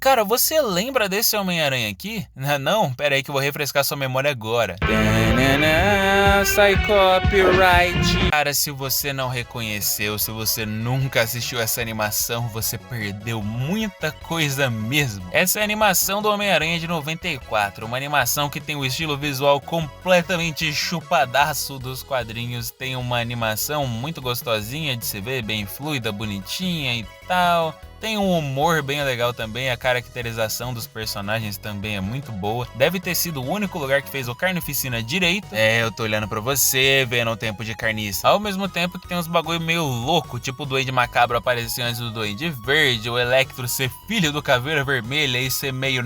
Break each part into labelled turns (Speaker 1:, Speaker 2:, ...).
Speaker 1: cara, você lembra desse Homem-Aranha aqui? Não? Pera aí que eu vou refrescar sua memória agora. Sai copyright. Cara, se você não reconheceu, se você nunca assistiu essa animação, você perdeu muita coisa mesmo. Essa é a animação do Homem-Aranha de 94, uma animação que tem o estilo visual completamente chupadaço dos quadrinhos, tem uma animação muito gostosinha de se ver, bem fluida, bonitinha e tal. Tem um humor bem legal também, a caracterização dos personagens também é muito boa. Deve ter sido o único lugar que fez o Carnificina direito. É, eu tô olhando pra você, vendo o tempo de carniça. Ao mesmo tempo que tem uns bagulho meio louco, tipo o Duende Macabro aparecer antes do Duende Verde, o Electro ser filho do Caveira Vermelha e ser meio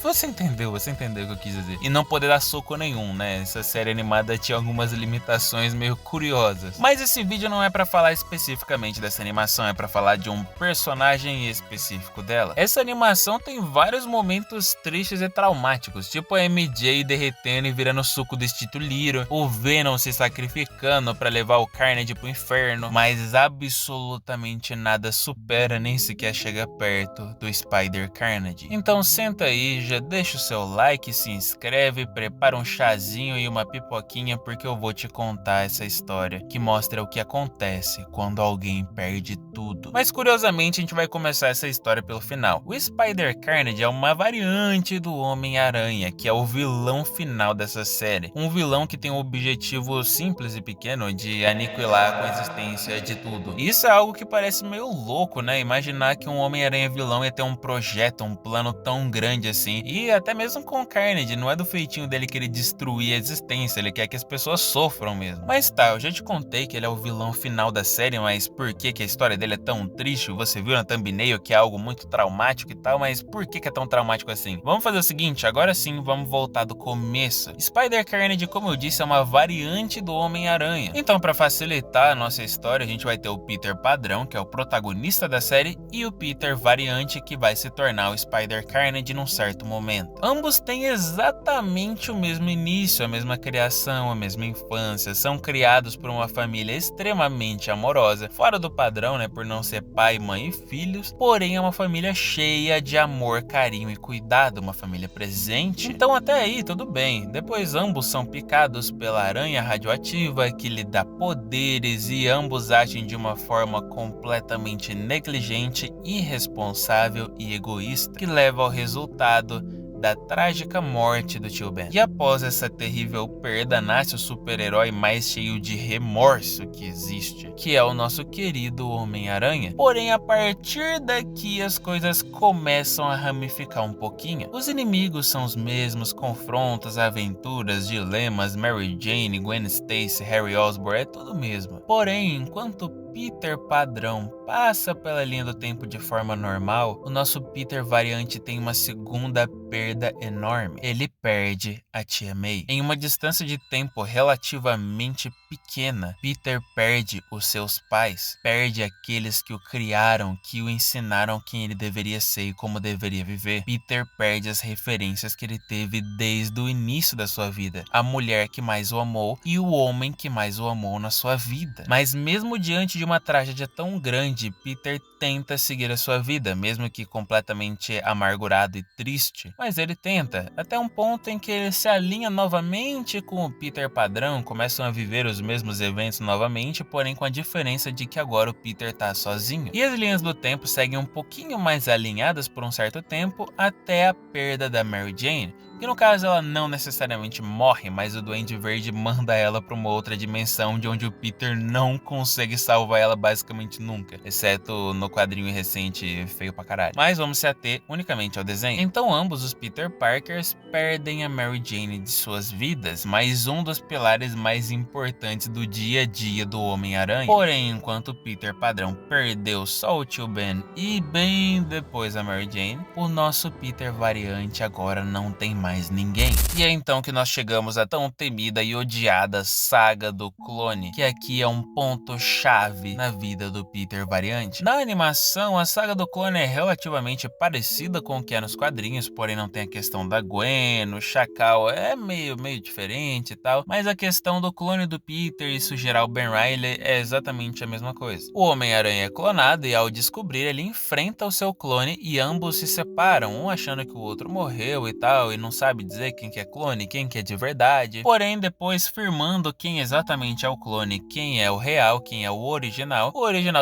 Speaker 1: Você entendeu o que eu quis dizer. E não poder dar soco nenhum, né? Essa série animada tinha algumas limitações meio curiosas. Mas esse vídeo não é pra falar especificamente dessa animação, é pra falar de um personagem específico dela. Essa animação tem vários momentos tristes e traumáticos, tipo a MJ derretendo e virando suco do Instinto Lyro, o Venom se sacrificando para levar o Carnage pro inferno, mas absolutamente nada supera nem sequer chega perto do Spider Carnage. Então senta aí, já deixa o seu like, se inscreve, prepara um chazinho e uma pipoquinha porque eu vou te contar essa história que mostra o que acontece quando alguém perde tudo. Mas curiosamente a gente vai começar essa história pelo final. O Spider Carnage é uma variante do Homem-Aranha, que é o vilão final dessa série. Um vilão que tem um objetivo simples e pequeno de aniquilar a coexistência de tudo. Isso é algo que parece meio louco, né? Imaginar que um Homem-Aranha vilão ia ter um projeto, um plano tão grande assim. E até mesmo com o Carnage, não é do feitinho dele querer destruir a existência, ele quer que as pessoas sofram mesmo. Mas tá, eu já te contei que ele é o vilão final da série, mas por que a história dele é tão triste? Você viu na thumbnail que é algo muito traumático e tal, mas por que é tão traumático assim? Vamos fazer o seguinte, agora sim vamos voltar do começo. Spider Carnage, como eu disse, é uma variante do Homem-Aranha. Então, para facilitar a nossa história, a gente vai ter o Peter padrão, que é o protagonista da série, e o Peter variante, que vai se tornar o Spider Carnage num certo momento. Ambos têm exatamente o mesmo início, a mesma criação, a mesma infância, são criados por uma família extremamente amorosa, fora do padrão, né, por não ser pai, mãe e filhos, porém é uma família cheia de amor, carinho e cuidado, uma família presente. Então até aí tudo bem. Depois ambos são picados pela aranha radioativa que lhe dá poderes e ambos agem de uma forma completamente negligente, irresponsável e egoísta, que leva ao resultado da trágica morte do tio Ben. E após essa terrível perda, nasce o super-herói mais cheio de remorso que existe, que é o nosso querido Homem-Aranha. Porém, a partir daqui as coisas começam a ramificar um pouquinho. Os inimigos são os mesmos, confrontos, aventuras, dilemas, Mary Jane, Gwen Stacy, Harry Osborn, é tudo mesmo. Porém, enquanto Peter padrão passa pela linha do tempo de forma normal, o nosso Peter variante tem uma segunda perda enorme. Ele perde a tia May. Em uma distância de tempo relativamente pequena, Peter perde os seus pais, perde aqueles que o criaram, que o ensinaram quem ele deveria ser e como deveria viver. Peter perde as referências que ele teve desde o início da sua vida, a mulher que mais o amou e o homem que mais o amou na sua vida. Mas mesmo diante de uma tragédia tão grande, Peter tenta seguir a sua vida, mesmo que completamente amargurado e triste. Mas ele tenta, até um ponto em que ele se alinha novamente com o Peter padrão, começam a viver os mesmos eventos novamente, porém com a diferença de que agora o Peter tá sozinho. E as linhas do tempo seguem um pouquinho mais alinhadas por um certo tempo, até a perda da Mary Jane, que no caso ela não necessariamente morre, mas o Duende Verde manda ela para uma outra dimensão de onde o Peter não consegue salvar ela basicamente nunca, exceto no quadrinho recente feio pra caralho. Mas vamos se ater unicamente ao desenho. Então ambos os Peter Parkers perdem a Mary Jane de suas vidas, mais um dos pilares mais importantes do dia a dia do Homem-Aranha. Porém, enquanto o Peter padrão perdeu só o tio Ben e bem depois a Mary Jane, o nosso Peter variante agora não tem mais mais ninguém. E é então que nós chegamos à tão temida e odiada saga do clone, que aqui é um ponto-chave na vida do Peter Variante. Na animação, a saga do clone é relativamente parecida com o que é nos quadrinhos, porém não tem a questão da Gwen, o Chacal é meio diferente e tal, mas a questão do clone do Peter e sugerir o Ben Reilly é exatamente a mesma coisa. O Homem-Aranha é clonado e ao descobrir ele enfrenta o seu clone e ambos se separam, um achando que o outro morreu e tal, e não sabe dizer quem que é clone, quem que é de verdade. Porém, depois firmando quem exatamente é o clone, quem é o real, quem é o original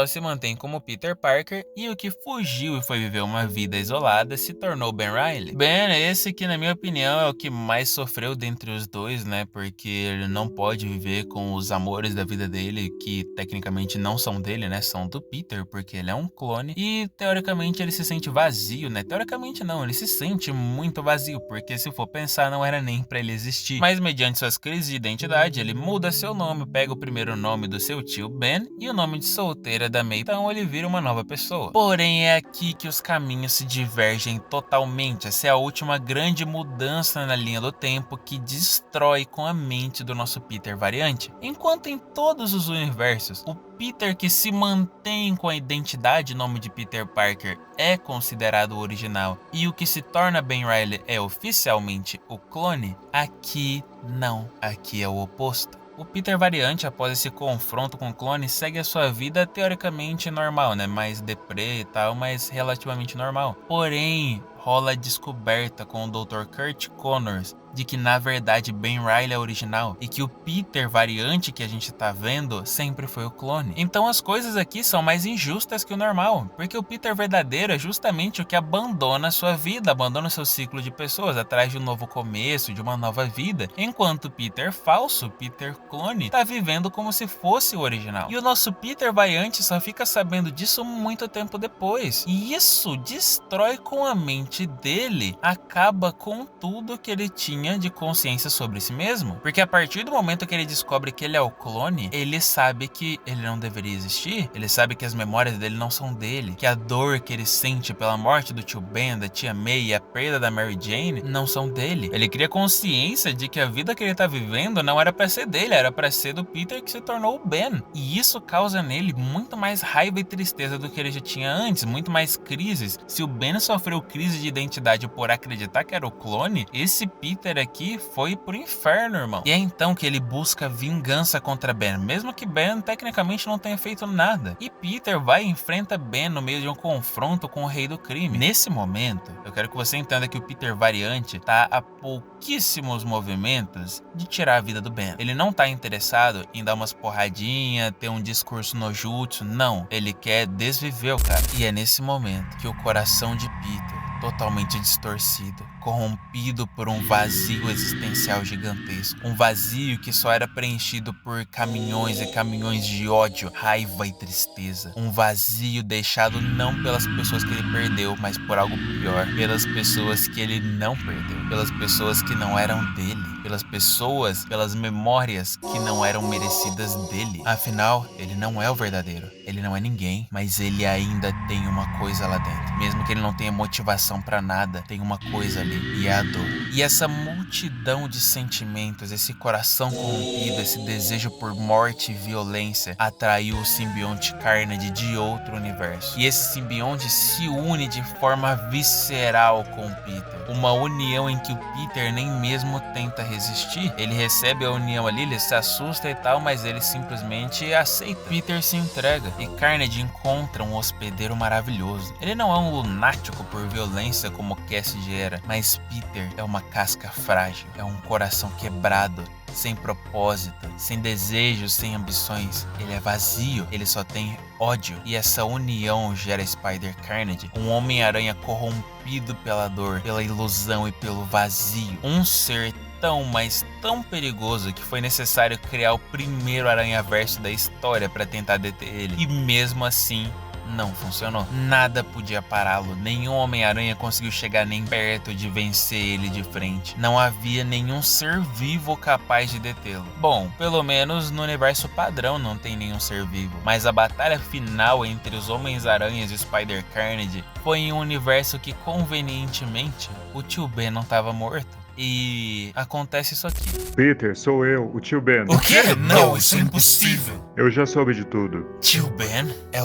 Speaker 1: se mantém como Peter Parker e o que fugiu e foi viver uma vida isolada se tornou Ben Reilly. Ben, esse que na minha opinião é o que mais sofreu dentre os dois, né, porque ele não pode viver com os amores da vida dele, que tecnicamente não são dele, né, são do Peter, porque ele é um clone, e teoricamente ele se sente vazio, né, teoricamente não, ele se sente muito vazio, porque se for pensar não era nem pra ele existir. Mas mediante suas crises de identidade, ele muda seu nome, pega o primeiro nome do seu tio Ben e o nome de solteira da May, então ele vira uma nova pessoa. Porém é aqui que os caminhos se divergem totalmente, essa é a última grande mudança na linha do tempo que destrói com a mente do nosso Peter Variante. Enquanto em todos os universos, o Peter que se mantém com a identidade e nome de Peter Parker é considerado o original e o que se torna Ben Reilly é oficialmente o clone, aqui não, aqui é o oposto. O Peter Variante, após esse confronto com o clone, segue a sua vida teoricamente normal, né? Mais deprê e tal, mas relativamente normal. Porém, rola a descoberta com o Dr. Kurt Connors de que na verdade Ben Reilly é original e que o Peter Variante que a gente tá vendo sempre foi o clone. Então as coisas aqui são mais injustas que o normal, porque o Peter verdadeiro é justamente o que abandona a sua vida, abandona o seu ciclo de pessoas atrás de um novo começo, de uma nova vida, enquanto o Peter falso, Peter clone, tá vivendo como se fosse o original. E o nosso Peter Variante só fica sabendo disso muito tempo depois. E isso destrói com a mente dele, acaba com tudo que ele tinha de consciência sobre si mesmo. Porque a partir do momento que ele descobre que ele é o clone, ele sabe que ele não deveria existir, ele sabe que as memórias dele não são dele, que a dor que ele sente pela morte do tio Ben, da tia May e a perda da Mary Jane não são dele. Ele cria consciência de que a vida que ele tá vivendo não era pra ser dele, era pra ser do Peter que se tornou o Ben. E isso causa nele muito mais raiva e tristeza do que ele já tinha antes, muito mais crises. Se o Ben sofreu crise de identidade por acreditar que era o clone, esse Peter aqui foi pro inferno, irmão. E é então que ele busca vingança contra Ben, mesmo que Ben tecnicamente não tenha feito nada. E Peter vai e enfrenta Ben no meio de um confronto com o rei do crime. Nesse momento, eu quero que você entenda que o Peter Variante tá a pouquíssimos movimentos de tirar a vida do Ben. Ele não tá interessado em dar umas porradinhas, ter um discurso no jutsu, não. Ele quer desviver o cara. E é nesse momento que o coração de Peter, totalmente distorcido, corrompido por um vazio existencial gigantesco. Um vazio que só era preenchido por caminhões e caminhões de ódio, raiva e tristeza. Um vazio deixado não pelas pessoas que ele perdeu, mas por algo pior. Pelas pessoas que ele não perdeu. Pelas pessoas que não eram dele. Pelas pessoas, pelas memórias que não eram merecidas dele. Afinal, ele não é o verdadeiro. Ele não é ninguém, mas ele ainda tem uma coisa lá dentro. Mesmo que ele não tenha motivação pra nada, tem uma coisa ali, e é a dor. E essa multidão de sentimentos, esse coração corrompido, esse desejo por morte e violência, atraiu o simbionte Carnage de outro universo. E esse simbionte se une de forma visceral com o Peter. Uma união em que o Peter nem mesmo tenta resistir. Ele recebe a união ali, ele se assusta e tal, mas ele simplesmente aceita. Peter se entrega e Carnage encontra um hospedeiro maravilhoso. Ele não é um lunático por violência como Cassidy era, mas Peter é uma casca frágil, é um coração quebrado, sem propósito, sem desejos, sem ambições. Ele é vazio, ele só tem ódio. E essa união gera Spider-Carnage, um Homem-Aranha corrompido pela dor, pela ilusão e pelo vazio. Um ser tão, mas tão perigoso que foi necessário criar o primeiro Aranhaverso da história para tentar deter ele. E mesmo assim, não funcionou. Nada podia pará-lo. Nenhum Homem-Aranha conseguiu chegar nem perto de vencer ele de frente. Não havia nenhum ser vivo capaz de detê-lo. Bom, pelo menos no universo padrão não tem nenhum ser vivo. Mas a batalha final entre os Homens-Aranhas e Spider-Carnage foi em um universo que, convenientemente, o tio Ben não estava morto. e acontece isso aqui.
Speaker 2: Peter, sou eu, o tio Ben.
Speaker 1: O quê? Não, isso é impossível.
Speaker 2: Eu já soube de tudo.
Speaker 1: Tio Ben? É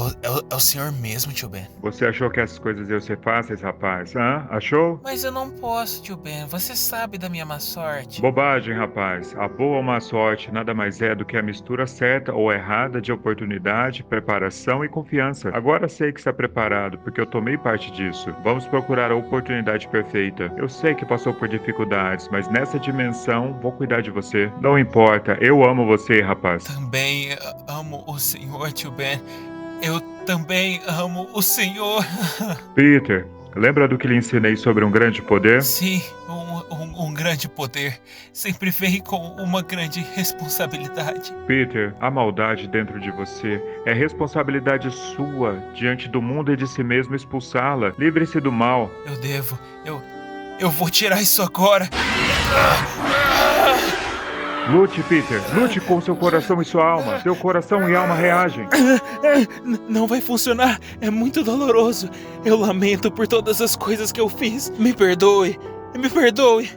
Speaker 1: o senhor mesmo, tio Ben.
Speaker 2: Você achou que essas coisas iam ser fáceis, rapaz? Hã? Achou?
Speaker 1: Mas eu não posso, tio Ben. Você sabe da minha má sorte.
Speaker 2: Bobagem, rapaz. A boa ou má sorte nada mais é do que a mistura certa ou errada de oportunidade, preparação e confiança. Agora sei que está preparado, porque eu tomei parte disso. Vamos procurar a oportunidade perfeita. Eu sei que passou por dificuldades, mas nessa dimensão vou cuidar de você. Não importa, eu amo você, rapaz.
Speaker 1: Também amo o senhor, tio Ben. Eu também amo o senhor.
Speaker 2: Peter, lembra do que lhe ensinei sobre um grande poder?
Speaker 1: Sim, um grande poder sempre vem com uma grande responsabilidade.
Speaker 2: Peter, a maldade dentro de você é responsabilidade sua diante do mundo e de si mesmo expulsá-la. Livre-se do mal.
Speaker 1: Eu vou tirar isso agora.
Speaker 2: Lute, Peter. Lute com seu coração e sua alma. Seu coração e alma reagem.
Speaker 3: Não vai funcionar. É muito doloroso. Eu lamento por todas as coisas que eu fiz. Me perdoe. Me perdoe.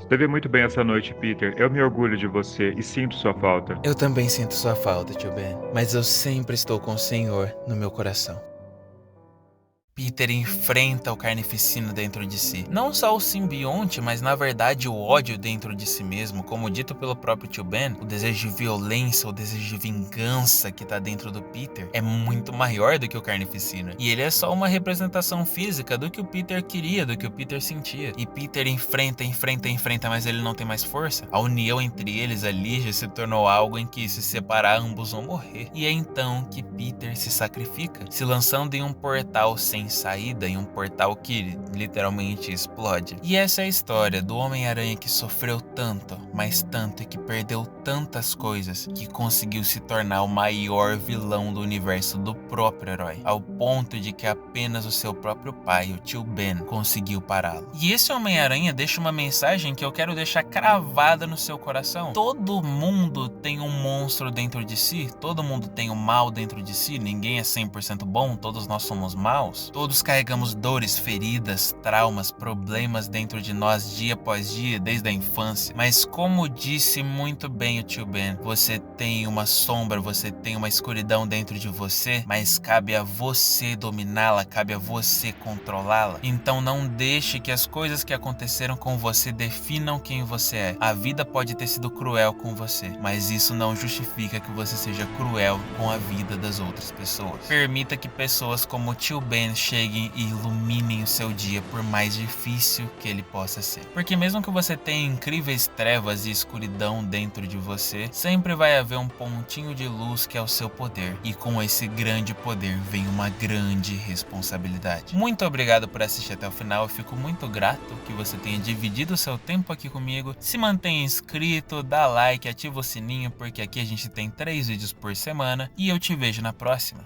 Speaker 2: Esteve muito bem essa noite, Peter. Eu me orgulho de você e sinto sua falta.
Speaker 3: Eu também sinto sua falta, tio Ben. Mas eu sempre estou com o Senhor no meu coração.
Speaker 1: Peter enfrenta o carnificina dentro de si. Não só o simbionte, mas na verdade o ódio dentro de si mesmo, como dito pelo próprio tio Ben, o desejo de violência, o desejo de vingança que tá dentro do Peter é muito maior do que o carnificina. E ele é só uma representação física do que o Peter queria, do que o Peter sentia. E Peter enfrenta, mas ele não tem mais força. A união entre eles ali já se tornou algo em que se separar ambos vão morrer. E é então que Peter se sacrifica, se lançando em um portal sem saída, em um portal que literalmente explode. E essa é a história do Homem-Aranha que sofreu tanto, mas tanto, e que perdeu tantas coisas, que conseguiu se tornar o maior vilão do universo do próprio herói, ao ponto de que apenas o seu próprio pai, o tio Ben, conseguiu pará-lo. E esse Homem-Aranha deixa uma mensagem que eu quero deixar cravada no seu coração. Todo mundo tem um monstro dentro de si, todo mundo tem um mal dentro de si, ninguém é 100% bom, todos nós somos maus. Todos carregamos dores, feridas, traumas, problemas dentro de nós dia após dia, desde a infância. Mas como disse muito bem o tio Ben, você tem uma sombra, você tem uma escuridão dentro de você, mas cabe a você dominá-la, cabe a você controlá-la. Então não deixe que as coisas que aconteceram com você definam quem você é. A vida pode ter sido cruel com você, mas isso não justifica que você seja cruel com a vida das outras pessoas. Permita que pessoas como o tio Ben cheguem e iluminem o seu dia, por mais difícil que ele possa ser. Porque mesmo que você tenha incríveis trevas e escuridão dentro de você, sempre vai haver um pontinho de luz que é o seu poder. E com esse grande poder vem uma grande responsabilidade. Muito obrigado por assistir até o final. Eu fico muito grato que você tenha dividido o seu tempo aqui comigo. Se mantenha inscrito, dá like, ativa o sininho, porque aqui a gente tem 3 vídeos por semana. E eu te vejo na próxima.